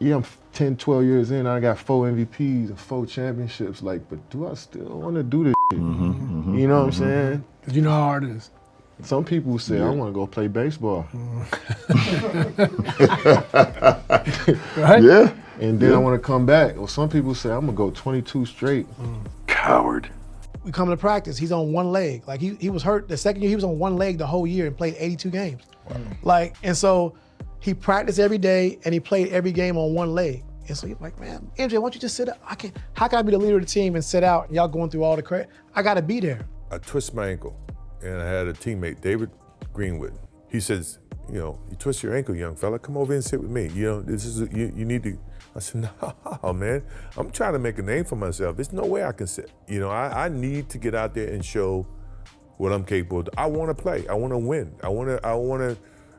yeah, I'm 10, 12 years in, I got 4 MVPs and 4 championships, like, but do I still want to do this shit? You know what I'm saying? Because you know how hard it is. Some people say, I want to go play baseball. Right? Yeah. And then I want to come back. Or some people say, I'm going to go 22 straight. Coward. We come to practice, he's on one leg. Like he was hurt the second year, he was on one leg the whole year and played 82 games. Wow. Like, and so he practiced every day and he played every game on one leg. And so you're like, man, MJ, why don't you just sit up? How can I be the leader of the team and sit out and y'all going through all the credit? I gotta be there. I twisted my ankle and I had a teammate, David Greenwood. He says, you know, you twist your ankle, young fella, come over and sit with me. You know, this is, you need to. I said, no, man, I'm trying to make a name for myself. There's no way I can sit. You know, I need to get out there and show what I'm capable of. I want to play. I want to win. I want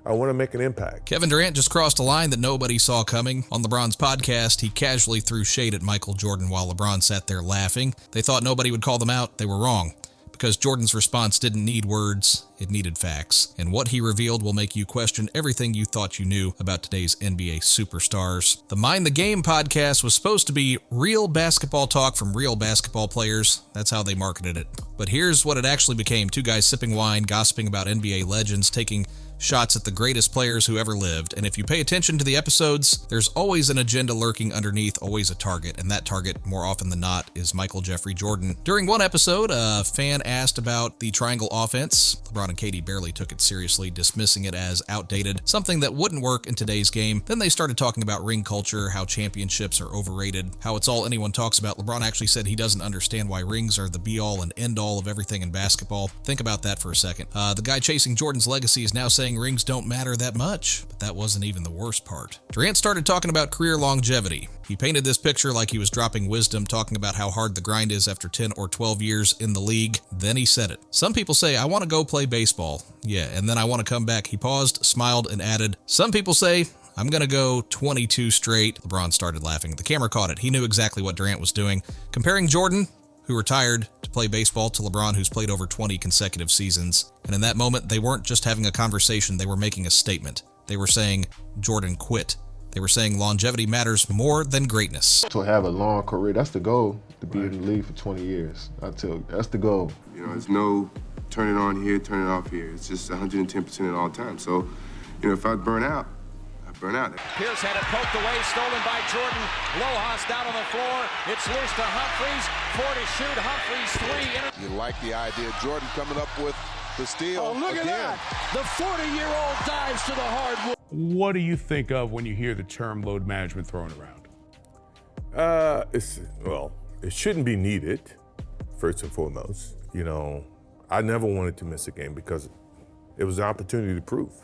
to make an impact. Kevin Durant just crossed a line that nobody saw coming. On LeBron's podcast, he casually threw shade at Michael Jordan while LeBron sat there laughing. They thought nobody would call them out. They were wrong. Because Jordan's response didn't need words, it needed facts. And what he revealed will make you question everything you thought you knew about today's NBA superstars. The Mind the Game podcast was supposed to be real basketball talk from real basketball players. That's how they marketed it. But here's what it actually became. 2 guys sipping wine, gossiping about NBA legends, taking shots at the greatest players who ever lived. And if you pay attention to the episodes, there's always an agenda lurking underneath, always a target. And that target, more often than not, is Michael Jeffrey Jordan. During one episode, a fan asked about the triangle offense. LeBron and KD barely took it seriously, dismissing it as outdated, something that wouldn't work in today's game. Then they started talking about ring culture, how championships are overrated, how it's all anyone talks about. LeBron actually said he doesn't understand why rings are the be-all and end-all of everything in basketball. Think about that for a second. The guy chasing Jordan's legacy is now saying rings don't matter that much, but that wasn't even the worst part. Durant started talking about career longevity. He painted this picture like he was dropping wisdom, talking about how hard the grind is after 10 or 12 years in the league. Then he said it. Some people say, I want to go play baseball. Yeah, and then I want to come back. He paused, smiled, and added, some people say, I'm going to go 22 straight. LeBron started laughing. The camera caught it. He knew exactly what Durant was doing. Comparing Jordan, who retired to play baseball, to LeBron, who's played over 20 consecutive seasons. And in that moment, they weren't just having a conversation, they were making a statement. They were saying, Jordan quit. They were saying longevity matters more than greatness. To have a long career, that's the goal, to be in the league for 20 years. I tell you, that's the goal. You know, there's no turning on here, turning off here. It's just 110% at all times. So, you know, if I burn out, I burn out. Pierce had it poked away, stolen by Jordan. Lojas down on the floor. It's loose to Humphries. 4 to shoot. Humphries 3. You like the idea. Jordan coming up with the steal. Oh, look at that. The 40-year-old dives to the hardwood. What do you think of when you hear the term load management thrown around? It shouldn't be needed, first and foremost. You know, I never wanted to miss a game because it was an opportunity to prove.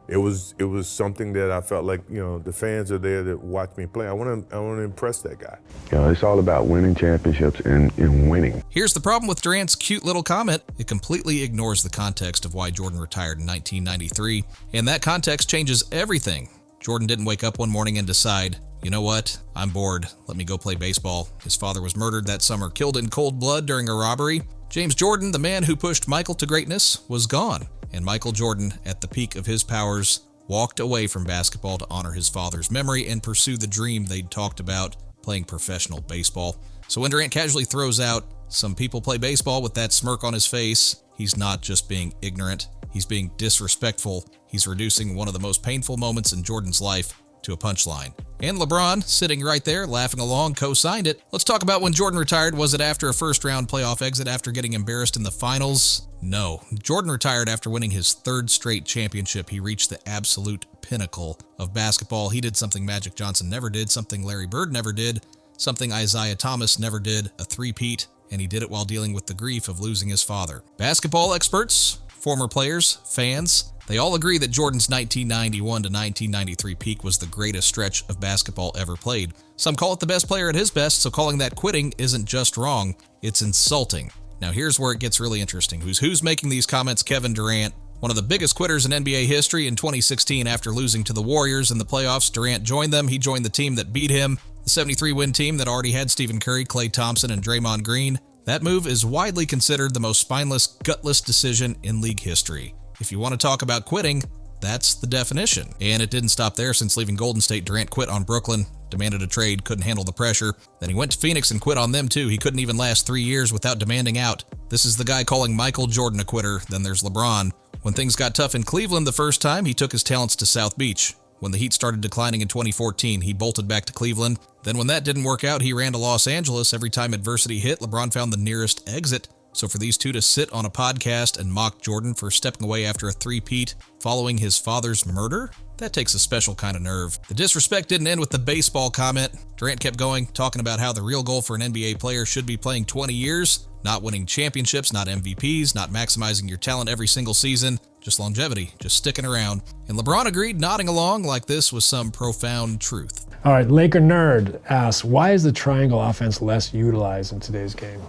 It was something that I felt like, you know, the fans are there to watch me play. I want to impress that guy. You know, it's all about winning championships and winning. Here's the problem with Durant's cute little comment. It completely ignores the context of why Jordan retired in 1993, and that context changes everything. Jordan didn't wake up one morning and decide, you know what, I'm bored, let me go play baseball. His father was murdered that summer, killed in cold blood during a robbery. James Jordan, the man who pushed Michael to greatness, was gone. And Michael Jordan, at the peak of his powers, walked away from basketball to honor his father's memory and pursue the dream they'd talked about, playing professional baseball. So when Durant casually throws out, some people play baseball with that smirk on his face, he's not just being ignorant, he's being disrespectful. He's reducing one of the most painful moments in Jordan's life to a punchline. And LeBron, sitting right there, laughing along, co-signed it. Let's talk about when Jordan retired. Was it after a first-round playoff exit after getting embarrassed in the finals? No. Jordan retired after winning his 3rd straight championship. He reached the absolute pinnacle of basketball. He did something Magic Johnson never did, something Larry Bird never did, something Isaiah Thomas never did, a three-peat, and he did it while dealing with the grief of losing his father. Basketball experts, former players, fans, they all agree that Jordan's 1991 to 1993 peak was the greatest stretch of basketball ever played. Some call it the best player at his best, so calling that quitting isn't just wrong, it's insulting. Now here's where it gets really interesting. Who's making these comments? Kevin Durant, one of the biggest quitters in NBA history. In 2016, after losing to the Warriors in the playoffs, Durant joined them. He joined the team that beat him, the 73-win team that already had Stephen Curry, Klay Thompson, and Draymond Green. That move is widely considered the most spineless, gutless decision in league history. If you want to talk about quitting, That's the definition. And it didn't stop there. Since leaving Golden State, Durant quit on Brooklyn, demanded a trade, couldn't handle the pressure. Then he went to Phoenix and quit on them too. He couldn't even last 3 years without demanding out. This is the guy calling Michael Jordan a quitter. Then there's LeBron. When things got tough in Cleveland the first time, he took his talents to South Beach. When the Heat started declining in 2014, he bolted back to Cleveland. Then when that didn't work out, he ran to Los Angeles. Every time adversity hit, LeBron found the nearest exit. So for these two to sit on a podcast and mock Jordan for stepping away after a three-peat following his father's murder, that takes a special kind of nerve. The disrespect didn't end with the baseball comment. Durant kept going, talking about how the real goal for an NBA player should be playing 20 years, not winning championships, not MVPs, not maximizing your talent every single season, just longevity, just sticking around. And LeBron agreed, nodding along like this was some profound truth. All right, Laker Nerd asks, why is the triangle offense less utilized in today's game?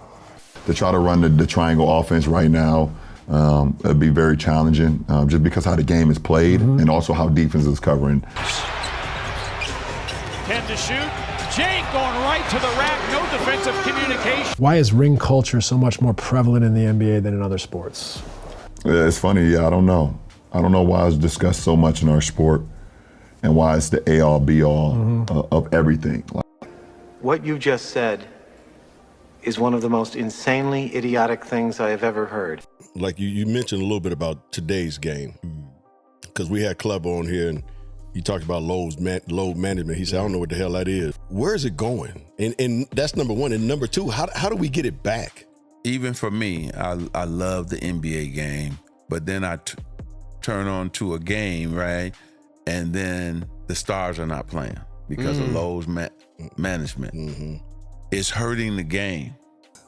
To try to run the triangle offense right now, it'd be very challenging just because how the game is played and also how defense is covering. 10 to shoot. Jake going right to the rack. No defensive communication. Why is ring culture so much more prevalent in the NBA than in other sports? It's funny, I don't know. I don't know why it's discussed so much in our sport and why it's the A-all, B-all of everything. What you just said is one of the most insanely idiotic things I have ever heard. Like you mentioned a little bit about today's game, because we had Clever on here and he talked about load management. He said, I don't know what the hell that is. Where is it going? And that's number one. And number two, how do we get it back? Even for me, I love the NBA game, but then I turn on to a game, right? And then the stars are not playing because of load management. It's hurting the game.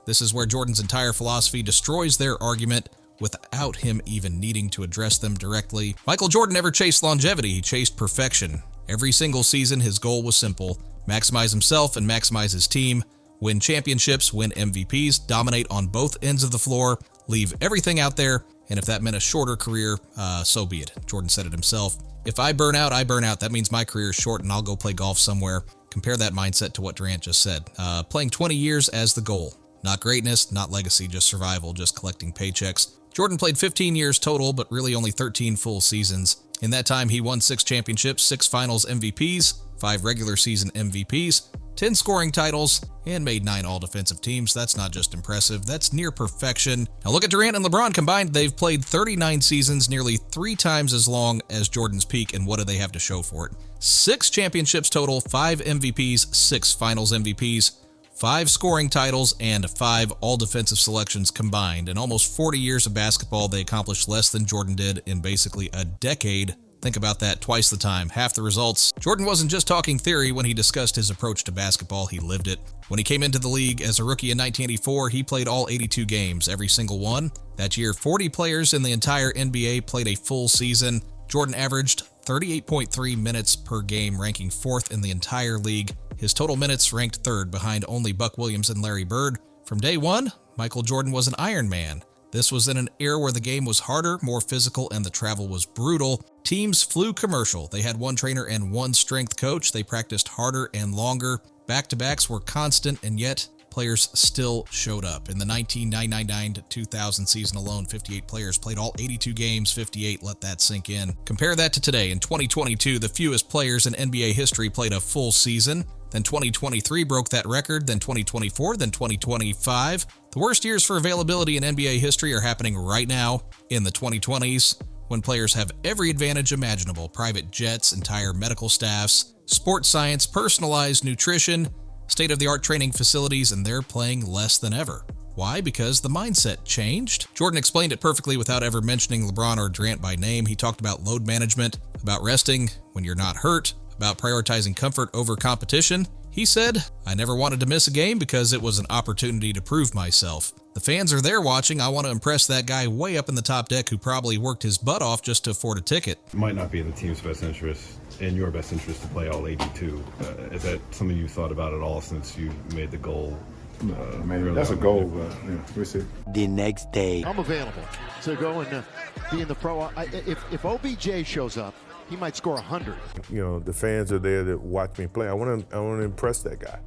This is where Jordan's entire philosophy destroys their argument without him even needing to address them directly. Michael Jordan never chased longevity, he chased perfection. Every single season, his goal was simple: maximize himself and maximize his team, win championships, win MVPs, dominate on both ends of the floor, leave everything out there, and if that meant a shorter career, so be it. Jordan said it himself. If I burn out, I burn out. That means my career is short and I'll go play golf somewhere. Compare that mindset to what Durant just said. Playing 20 years as the goal. Not greatness, not legacy, just survival, just collecting paychecks. Jordan played 15 years total, but really only 13 full seasons. In that time, he won 6 championships, 6 finals MVPs, 5 regular season MVPs, 10 scoring titles, and made 9 all-defensive teams. That's not just impressive, that's near perfection. Now look at Durant and LeBron combined. They've played 39 seasons, nearly 3 times as long as Jordan's peak, and what do they have to show for it? 6 championships total, 5 MVPs, 6 finals MVPs, 5 scoring titles, and 5 all-defensive selections combined. In almost 40 years of basketball, they accomplished less than Jordan did in basically a decade. Think about that, twice the time, half the results. Jordan wasn't just talking theory when he discussed his approach to basketball, he lived it. When he came into the league as a rookie in 1984, he played all 82 games, every single one. That year, 40 players in the entire NBA played a full season. Jordan averaged 38.3 minutes per game, ranking 4th in the entire league. His total minutes ranked 3rd behind only Buck Williams and Larry Bird. From day one, Michael Jordan was an Iron Man. This was in an era where the game was harder, more physical, and the travel was brutal. Teams flew commercial. They had one trainer and one strength coach. They practiced harder and longer. Back-to-backs were constant, and yet players still showed up. In the 1999-2000 season alone, 58 players played all 82 games, 58, let that sink in. Compare that to today. In 2022, the fewest players in NBA history played a full season. Then 2023 broke that record, then 2024, then 2025. The worst years for availability in NBA history are happening right now, in the 2020s, when players have every advantage imaginable: private jets, entire medical staffs, sports science, personalized nutrition, state-of-the-art training facilities, and they're playing less than ever. Why? Because the mindset changed. Jordan explained it perfectly without ever mentioning LeBron or Durant by name. He talked about load management, about resting when you're not hurt, about prioritizing comfort over competition. He said, I never wanted to miss a game because it was an opportunity to prove myself. The fans are there watching. I want to impress that guy way up in the top deck who probably worked his butt off just to afford a ticket. It might not be in the team's best interest, in your best interest, to play all 82. Is that something you thought about at all since you made the goal? That's a goal, but we'll see. The next day, I'm available to go and be in the pro. If OBJ shows up, he might score 100. You know, the fans are there to watch me play. I want to impress that guy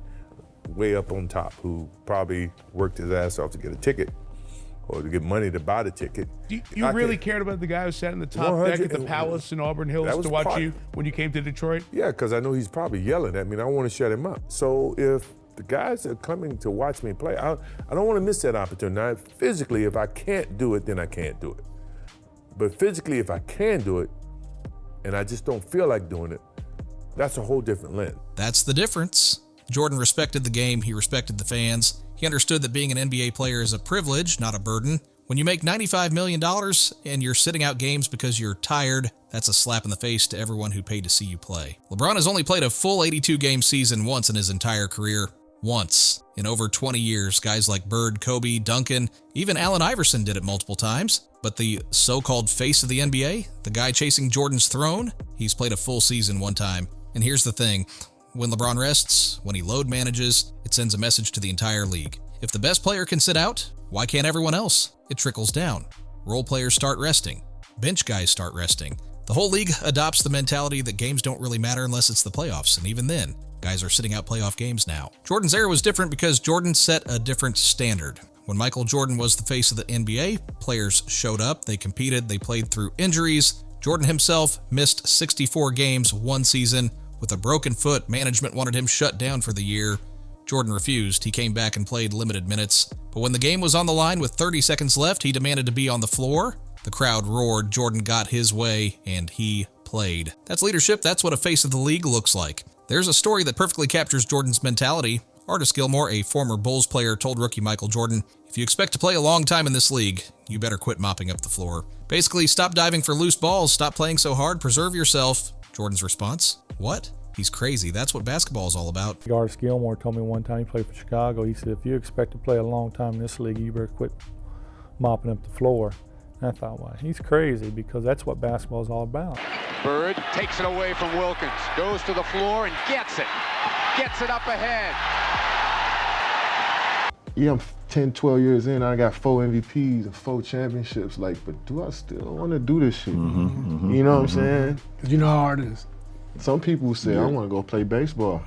way up on top who probably worked his ass off to get a ticket. or to get money to buy the ticket. You really cared about the guy who sat in the top deck at the Palace in Auburn Hills to watch you when you came to Detroit? Yeah, because I know he's probably yelling at me, and I want to shut him up. So if the guys are coming to watch me play, I don't want to miss that opportunity. Now, physically, if I can't do it, then I can't do it. But physically, if I can do it, and I just don't feel like doing it, that's a whole different lens. That's the difference. Jordan respected the game, he respected the fans. He understood that being an NBA player is a privilege, not a burden. When you make $95 million and you're sitting out games because you're tired, that's a slap in the face to everyone who paid to see you play. LeBron has only played a full 82-game season once in his entire career. Once. In over 20 years, guys like Bird, Kobe, Duncan, even Allen Iverson did it multiple times. But the so-called face of the NBA, the guy chasing Jordan's throne, he's played a full season one time. And here's the thing. When LeBron rests, when he load manages, it sends a message to the entire league. If the best player can sit out, why can't everyone else? It trickles down. Role players start resting. Bench guys start resting. The whole league adopts the mentality that games don't really matter unless it's the playoffs, and even then, guys are sitting out playoff games now. Jordan's era was different because Jordan set a different standard. When Michael Jordan was the face of the NBA, players showed up, they competed, they played through injuries. Jordan himself missed 64 games one season. With a broken foot, management wanted him shut down for the year. Jordan refused. He came back and played limited minutes. But when the game was on the line with 30 seconds left, he demanded to be on the floor. The crowd roared. Jordan got his way, and he played. That's leadership. That's what a face of the league looks like. There's a story that perfectly captures Jordan's mentality. Artis Gilmore, a former Bulls player, told rookie Michael Jordan, "If you expect to play a long time in this league, you better quit mopping up the floor." Basically, stop diving for loose balls, stop playing so hard, preserve yourself. Jordan's response, "What? He's crazy. That's what basketball is all about." Artis Gilmore told me one time, he played for Chicago, he said, "If you expect to play a long time in this league, you better quit mopping up the floor." And I thought, well, he's crazy because that's what basketball is all about. Bird takes it away from Wilkins, goes to the floor and gets it. Gets it up ahead. Yeah, I'm 10, 12 years in, I got 4 MVPs and 4 championships, but do I still want to do this shit? You know what I'm saying? You know how hard it is. Some people say, I want to go play baseball.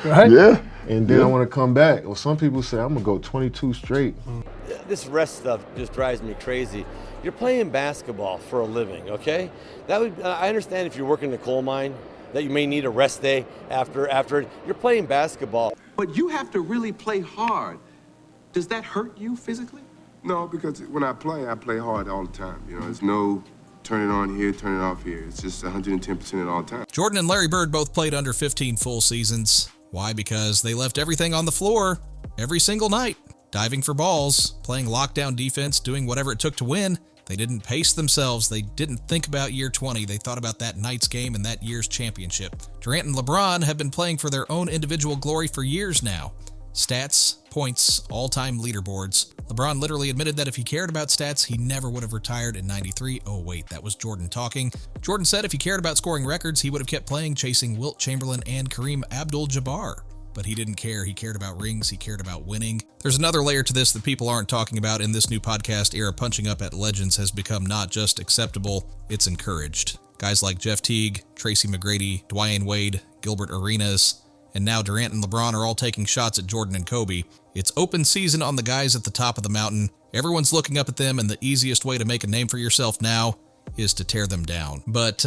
Right? Yeah. And then I want to come back. Or some people say, I'm going to go 22 straight. This rest stuff just drives me crazy. You're playing basketball for a living, okay? I understand if you're working in a coal mine, that you may need a rest day after it. You're playing basketball. But you have to really play hard. Does that hurt you physically? No, because when I play hard all the time. You know, there's no turn it on here, turn it off here. It's just 110% at all times. Jordan and Larry Bird both played under 15 full seasons. Why? Because they left everything on the floor every single night. Diving for balls, playing lockdown defense, doing whatever it took to win. They didn't pace themselves. They didn't think about year 20. They thought about that night's game and that year's championship. Durant and LeBron have been playing for their own individual glory for years now. Stats, points, all-time leaderboards. LeBron literally admitted that if he cared about stats, he never would have retired in '93. Oh wait, that was Jordan talking. Jordan said if he cared about scoring records, he would have kept playing, chasing Wilt Chamberlain and Kareem Abdul-Jabbar. But he didn't care. He cared about rings. He cared about winning. There's another layer to this that people aren't talking about. In this new podcast era, punching up at legends has become not just acceptable, it's encouraged. Guys like Jeff Teague, Tracy McGrady, Dwayne Wade, Gilbert Arenas, and now Durant and LeBron are all taking shots at Jordan and Kobe. It's open season on the guys at the top of the mountain. Everyone's looking up at them, and the easiest way to make a name for yourself now is to tear them down. But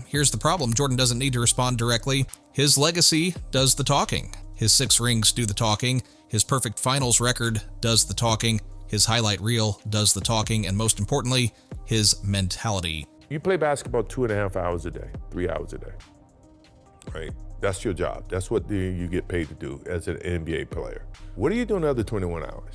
here's the problem. Jordan doesn't need to respond directly. His legacy does the talking. His 6 rings do the talking. His perfect finals record does the talking. His highlight reel does the talking. And most importantly, his mentality. You play basketball 2.5 hours a day, 3 hours a day, right? That's your job. That's what you get paid to do as an NBA player. What are you doing the other 21 hours?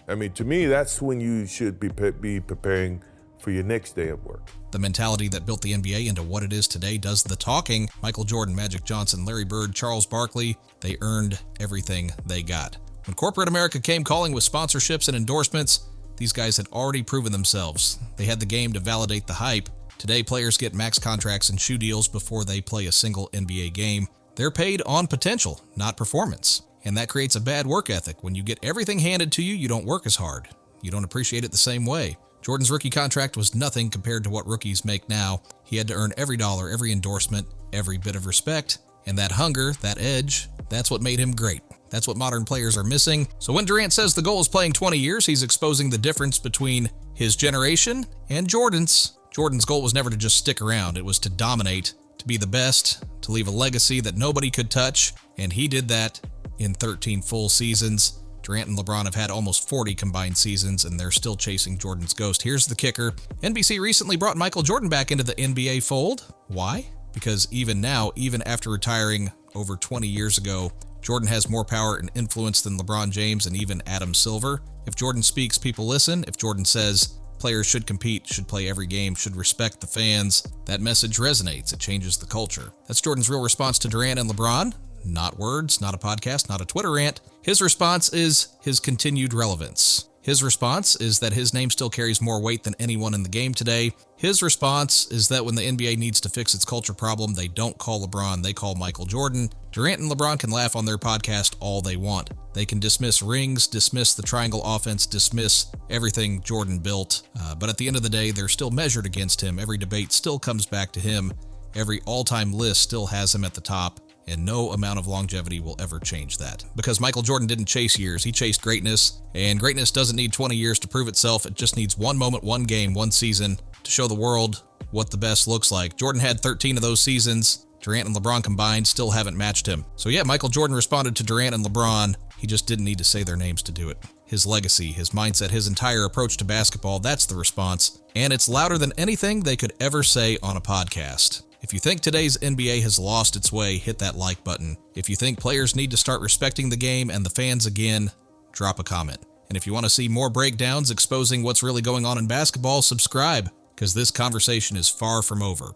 I mean, to me, that's when you should be preparing for your next day of work. The mentality that built the NBA into what it is today does the talking. Michael Jordan, Magic Johnson, Larry Bird, Charles Barkley, they earned everything they got. When corporate America came calling with sponsorships and endorsements, these guys had already proven themselves. They had the game to validate the hype. Today, players get max contracts and shoe deals before they play a single NBA game. They're paid on potential, not performance. And that creates a bad work ethic. When you get everything handed to you, you don't work as hard. You don't appreciate it the same way. Jordan's rookie contract was nothing compared to what rookies make now. He had to earn every dollar, every endorsement, every bit of respect. And that hunger, that edge, that's what made him great. That's what modern players are missing. So when Durant says the goal is playing 20 years, he's exposing the difference between his generation and Jordan's. Jordan's goal was never to just stick around. It was to dominate, to be the best, to leave a legacy that nobody could touch, and he did that in 13 full seasons. Durant and LeBron have had almost 40 combined seasons, and they're still chasing Jordan's ghost. Here's the kicker. NBC recently brought Michael Jordan back into the NBA fold. Why? Because even now, even after retiring over 20 years ago, Jordan has more power and influence than LeBron James and even Adam Silver. If Jordan speaks, people listen. If Jordan says players should compete, should play every game, should respect the fans, that message resonates. It changes the culture. That's Jordan's real response to Durant and LeBron. Not words, not a podcast, not a Twitter rant. His response is his continued relevance. His response is that his name still carries more weight than anyone in the game today. His response is that when the NBA needs to fix its culture problem, they don't call LeBron, they call Michael Jordan. Durant and LeBron can laugh on their podcast all they want. They can dismiss rings, dismiss the triangle offense, dismiss everything Jordan built. But at the end of the day, they're still measured against him. Every debate still comes back to him. Every all-time list still has him at the top. And no amount of longevity will ever change that. Because Michael Jordan didn't chase years, he chased greatness. And greatness doesn't need 20 years to prove itself. It just needs one moment, one game, one season to show the world what the best looks like. Jordan had 13 of those seasons. Durant and LeBron combined still haven't matched him. So yeah, Michael Jordan responded to Durant and LeBron. He just didn't need to say their names to do it. His legacy, his mindset, his entire approach to basketball, that's the response. And it's louder than anything they could ever say on a podcast. If you think today's NBA has lost its way, hit that like button. If you think players need to start respecting the game and the fans again, drop a comment. And if you want to see more breakdowns exposing what's really going on in basketball, subscribe, because this conversation is far from over.